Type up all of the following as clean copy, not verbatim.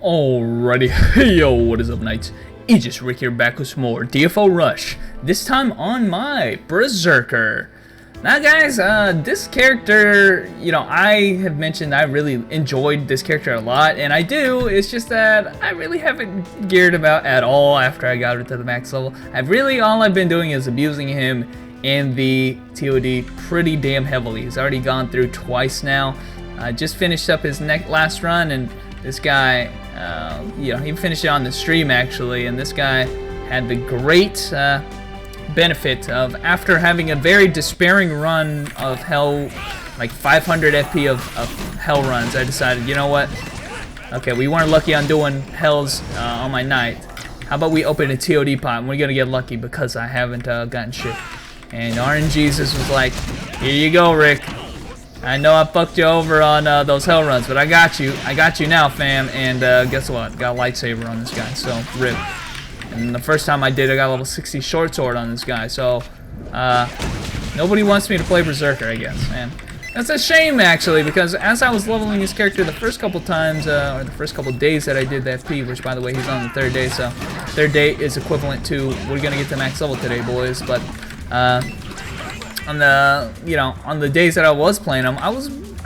Alrighty, yo, what is up, Knights? It's just Rick here, back with some more DFO Rush. This time on my Berserker. Now, guys, this character, I have mentioned I really enjoyed this character a lot, and I do. It's just that I really haven't geared him out at all after I got it to the max level. All I've been doing is abusing him in the TOD pretty damn heavily. He's already gone through twice now. I just finished up his last run, and this guy, he finished it on the stream actually, and this guy had the great benefit of, after having a very despairing run of hell, like 500 FP of hell runs, I decided, you know what? Okay, we weren't lucky on doing hells on my night. How about we open a TOD pot and we're gonna get lucky because I haven't gotten shit. And RNGesus was like, here you go, Rick. I know I fucked you over on those hell runs, but I got you. I got you now, fam. And guess what? Got a lightsaber on this guy, so rip. And the first time I did, I got level 60 short sword on this guy. So nobody wants me to play Berserker, I guess, man. That's a shame, actually, because as I was leveling his character the first couple times, or the first couple days that I did the FP, which, by the way, he's on the third day, so third day is equivalent to, we're gonna get to max level today, boys. But on the days that I was playing him, I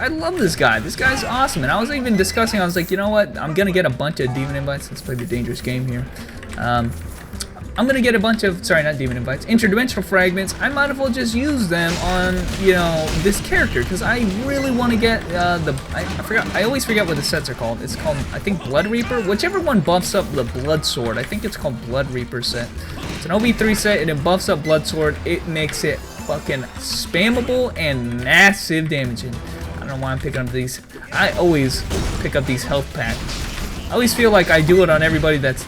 love this guy. This guy's awesome, and I was even discussing. I was like, you know what? I'm gonna get a bunch of demon invites. Let's play the dangerous game here. I'm gonna get a bunch of, sorry, not demon invites, interdimensional fragments. I might as well just use them on, this character, because I really want to get I always forget what the sets are called. It's called, I think, Blood Reaper. Whichever one buffs up the Blood Sword. I think it's called Blood Reaper set. It's an OB3 set, and it buffs up Blood Sword. It makes it fucking spammable and massive damaging. I don't know why I'm picking up these. I always pick up these health packs. I always feel like I do it on everybody that's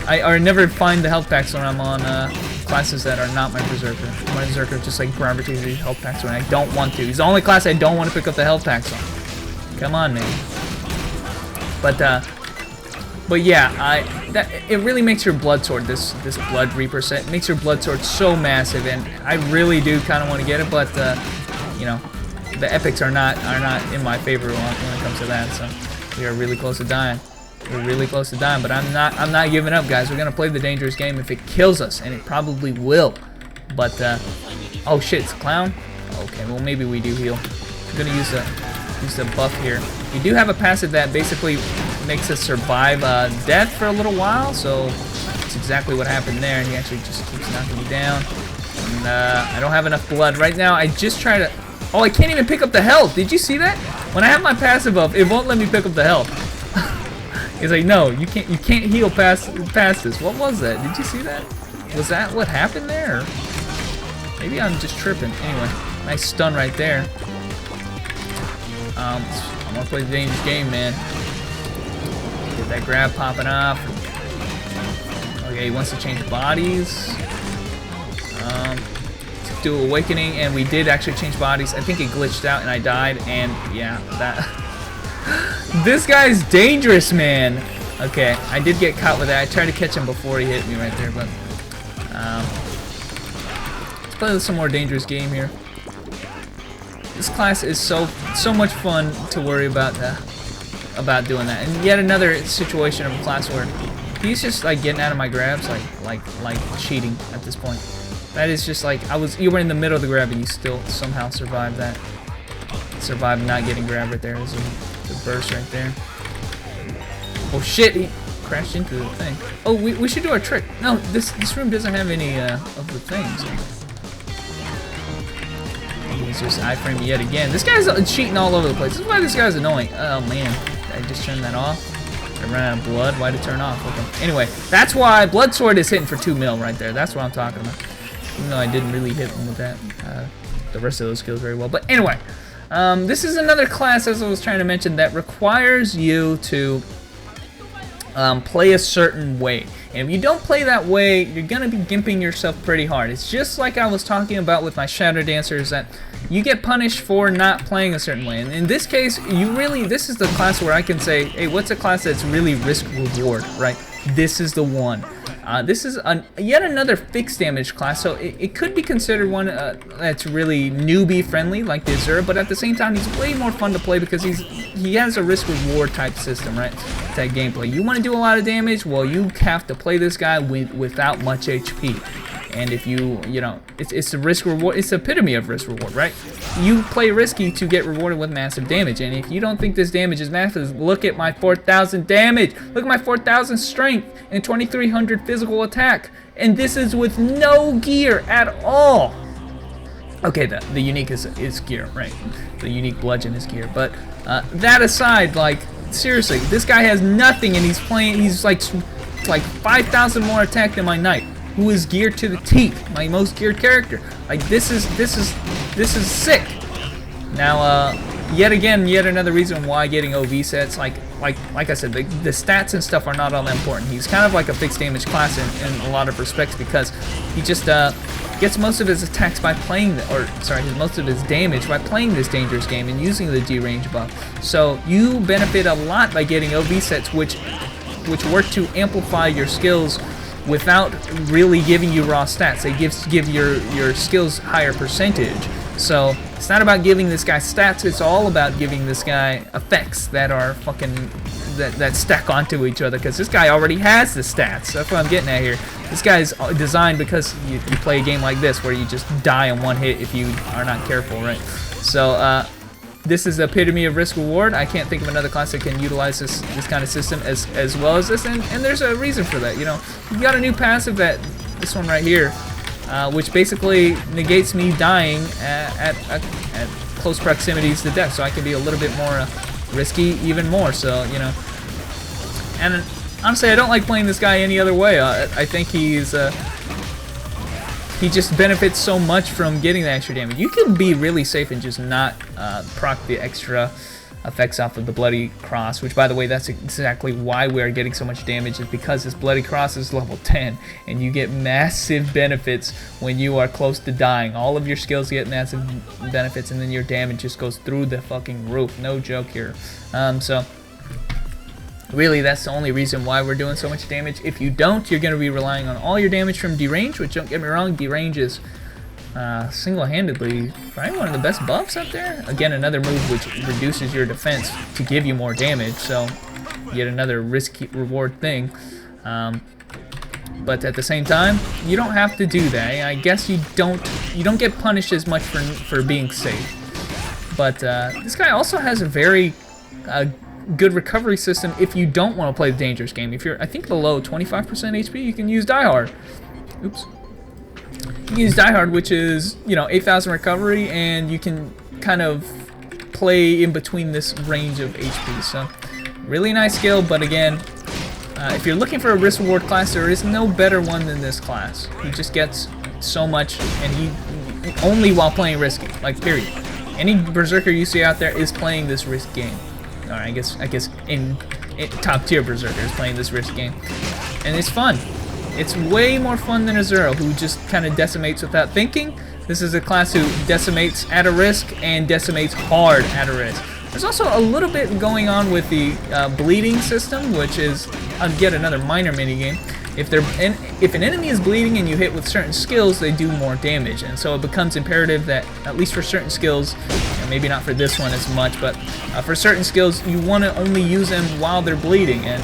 I never find the health packs when I'm on classes that are not my Berserker. My Berserker just like gravitates to these health packs when I don't want to. He's the only class I don't want to pick up the health packs on. Come on, man. But yeah, it really makes your Blood Sword, this Blood Reaper set, makes your Blood Sword so massive, and I really do kind of want to get it, but the epics are not in my favor when it comes to that. So we are really close to dying. We're really close to dying, but I'm not giving up, guys. We're gonna play the dangerous game if it kills us, and it probably will. But oh shit, it's a clown. Okay, well maybe we do heal. I'm gonna use the buff here. We do have a passive that basically makes us survive death for a little while, so that's exactly what happened there, and he actually just keeps knocking me down. And I don't have enough blood right now. I just try to. Oh, I can't even pick up the health. Did you see that? When I have my passive up, it won't let me pick up the health. He's like, no, you can't heal past this. What was that? Did you see that? Was that what happened there? Or maybe I'm just tripping. Anyway, nice stun right there. I'm gonna play the dangerous game, man. Get that grab popping off. Okay, he wants to change bodies. Do awakening, and we did actually change bodies. I think it glitched out and I died, and yeah, that. This guy's dangerous, man. Okay, I did get caught with that. I tried to catch him before he hit me right there, but let's play some more dangerous game here. This class is so much fun to worry about doing that. And yet another situation of a class where he's just like getting out of my grabs, like cheating at this point. That is just like you were in the middle of the grab and you still somehow survived that. Survived not getting grabbed right there. There's the burst right there. Oh shit, he crashed into the thing. Oh, we should do our trick. No, this room doesn't have any of the things. He's just iframed yet again. This guy's cheating all over the place. This is why this guy's annoying. Oh man, I just turned that off. I ran out of blood. Why'd it turn off? Okay. Anyway, that's why Blood Sword is hitting for 2 mil right there. That's what I'm talking about. Even though I didn't really hit him with that, the rest of those skills very well. But anyway, this is another class, as I was trying to mention, that requires you to play a certain way. And if you don't play that way, you're going to be gimping yourself pretty hard. It's just like I was talking about with my Shadow Dancers, that you get punished for not playing a certain way. And in this case, this is the class where I can say, hey, what's a class that's really risk-reward, right? This is the one. This is yet another fixed damage class, so it could be considered one that's really newbie friendly, like the Azura, but at the same time, he's way more fun to play because he has a risk-reward type system, right? That gameplay. You want to do a lot of damage, well, you have to play this guy without much HP. And if you know, it's a risk-reward, it's the epitome of risk-reward, right? You play risky to get rewarded with massive damage, and if you don't think this damage is massive, look at my 4,000 damage, look at my 4,000 strength, and 2,300 physical attack, and this is with no gear at all. Okay, the unique is gear, right? The unique bludgeon is gear, but that aside, like, seriously, this guy has nothing, and he's like 5,000 more attack than my knight, who is geared to the teeth, my most geared character. Like, this is sick. Now, yet another reason why getting OV sets, like I said, the stats and stuff are not all that important. He's kind of like a fixed damage class in a lot of respects because he just gets most of his attacks by playing, most of his damage by playing this dangerous game and using the D range buff. So you benefit a lot by getting OV sets, which work to amplify your skills without really giving you raw stats. They give your skills higher percentage. So it's not about giving this guy stats, it's all about giving this guy effects that are that stack onto each other, because this guy already has the stats. That's what I'm getting at here. This guy's designed because you play a game like this where you just die in one hit if you are not careful, right? So this is the epitome of risk reward. I can't think of another class that can utilize this kind of system as well as this, and there's a reason for that. You know, you got a new passive, this one right here, which basically negates me dying at close proximities to death, so I can be a little bit more risky, even more. So, you know, and honestly, I don't like playing this guy any other way. I think he just benefits so much from getting the extra damage. You can be really safe and just not proc the extra effects off of the Bloody Cross, which, by the way, that's exactly why we are getting so much damage, is because this Bloody Cross is level 10, and you get massive benefits when you are close to dying. All of your skills get massive benefits, and then your damage just goes through the fucking roof. No joke here. So really, that's the only reason why we're doing so much damage. If you don't, you're going to be relying on all your damage from D-range, which, don't get me wrong, D-range is single-handedly probably one of the best buffs up there. Again, another move which reduces your defense to give you more damage, so yet another risk-reward thing. But at the same time, you don't have to do that. I guess you don't get punished as much for being safe. But this guy also has a very good recovery system if you don't want to play the dangerous game. If you're, I think, below 25% HP, you can use Die Hard. Oops. You can use Die Hard, which is, you know, 8,000 recovery, and you can kind of play in between this range of HP. So, really nice skill, but again, if you're looking for a risk reward class, there is no better one than this class. He just gets so much, and he only while playing risky, like, period. Any Berserker you see out there is playing this risk game. Or I guess in top tier Berserker is playing this risk game, and it's fun. It's way more fun than Azura, who just kind of decimates without thinking. This is a class who decimates at a risk and decimates hard at a risk. There's also a little bit going on with the bleeding system, which is yet another minor minigame. If an enemy is bleeding and you hit with certain skills, they do more damage, and so it becomes imperative that, at least for certain skills, maybe not for this one as much, but for certain skills, you want to only use them while they're bleeding, and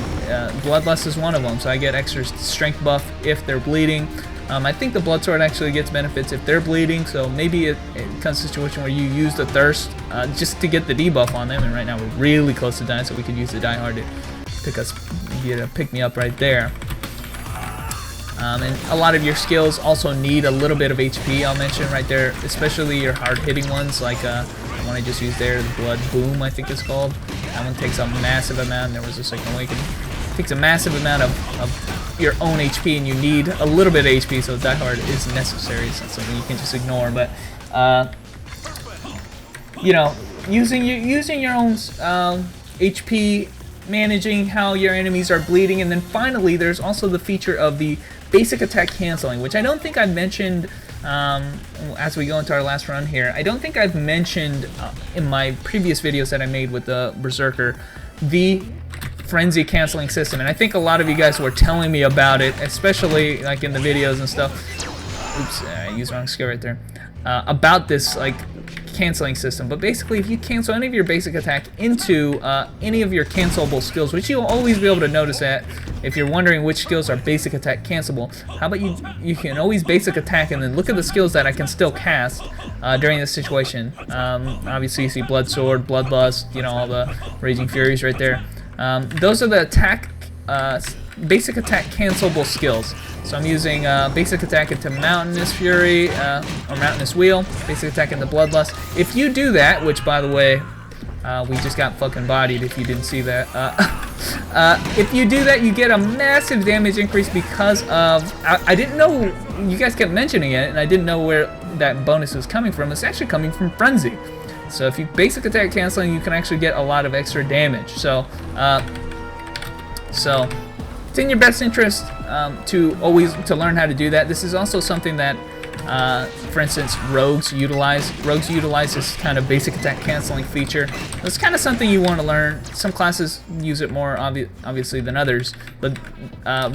Bloodlust is one of them, so I get extra strength buff if they're bleeding. I think the Blood Sword actually gets benefits if they're bleeding, so maybe it comes to a situation where you use the Thirst just to get the debuff on them, and right now we're really close to dying, so we could use the Die Hard to pick me up right there. And a lot of your skills also need a little bit of HP, I'll mention right there, especially your hard-hitting ones, like the one I just used there, the Blood Boom, I think it's called. That one takes a massive amount, and there was a Second Awakening. It takes a massive amount of your own HP, and you need a little bit of HP, so Die Hard is necessary. It's not something you can just ignore, but, you know, using your own HP, managing how your enemies are bleeding, and then finally there's also the feature of the basic attack canceling, which I don't think I've mentioned as we go into our last run here. I don't think I've mentioned in my previous videos that I made with the Berserker the frenzy canceling system, and I think a lot of you guys were telling me about it, especially like in the videos and stuff. Oops, I used the wrong skill right there. About this like canceling system, but basically if you cancel any of your basic attack into any of your cancelable skills, which you'll always be able to notice that if you're wondering which skills are basic attack cancelable, how about you can always basic attack and then look at the skills that I can still cast during this situation. Obviously you see Blood Sword, Bloodlust, you know, all the Raging Furies right there. Those are the attack basic attack cancelable skills. So I'm using basic attack into Mountainous Fury or Mountainous Wheel, basic attack into Bloodlust. If you do that, which by the way, we just got fucking bodied if you didn't see that. If you do that, you get a massive damage increase because of, I didn't know, you guys kept mentioning it, and I didn't know where that bonus was coming from. It's actually coming from Frenzy. So if you basic attack canceling, you can actually get a lot of extra damage. So, it's in your best interest to learn how to do that. This is also something that, for instance, rogues utilize. Rogues utilize this kind of basic attack canceling feature. It's kind of something you want to learn. Some classes use it more obviously than others, but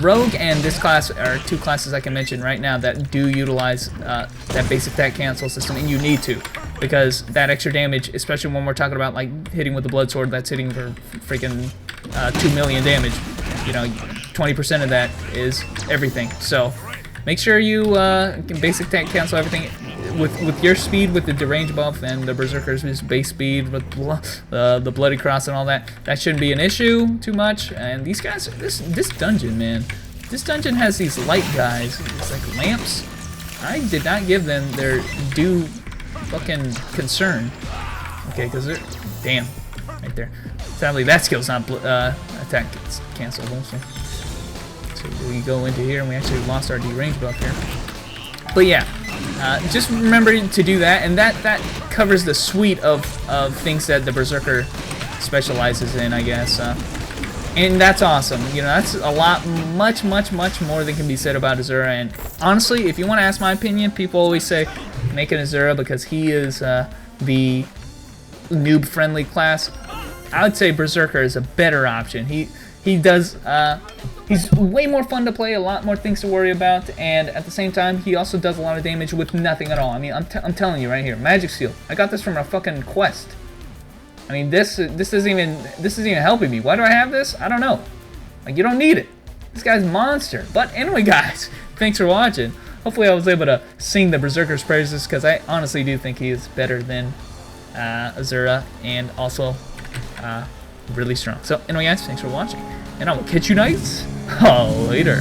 rogue and this class are two classes I can mention right now that do utilize that basic attack cancel system, and you need to, because that extra damage, especially when we're talking about like hitting with the blood sword, that's hitting for freaking 2 million damage. You know, 20% of that is everything. So make sure you can basic attack cancel everything with your speed, with the deranged buff and the Berserker's base speed with the Bloody Cross and all that. That shouldn't be an issue too much. And these guys, this dungeon, man, this dungeon has these light guys, it's like lamps. I did not give them their due fucking concern. Okay, because they're, damn, right there. Sadly, that skill's not attack cancelable. So we go into here and we actually lost our derange buff here. But yeah, just remember to do that, and that covers the suite of things that the Berserker specializes in, I guess. And that's awesome. You know, that's a lot, much more than can be said about Azura. And honestly, if you want to ask my opinion, people always say make an Azura because he is the noob-friendly class. I would say Berserker is a better option. He does, he's way more fun to play, a lot more things to worry about, and at the same time, he also does a lot of damage with nothing at all. I mean, I'm telling you right here, Magic Seal. I got this from a fucking quest. I mean, this isn't even helping me. Why do I have this? I don't know. Like, you don't need it. This guy's a monster. But anyway, guys, thanks for watching. Hopefully, I was able to sing the Berserker's praises because I honestly do think he is better than Azura, and also really strong. So anyway, guys, thanks for watching, and I will catch you guys later.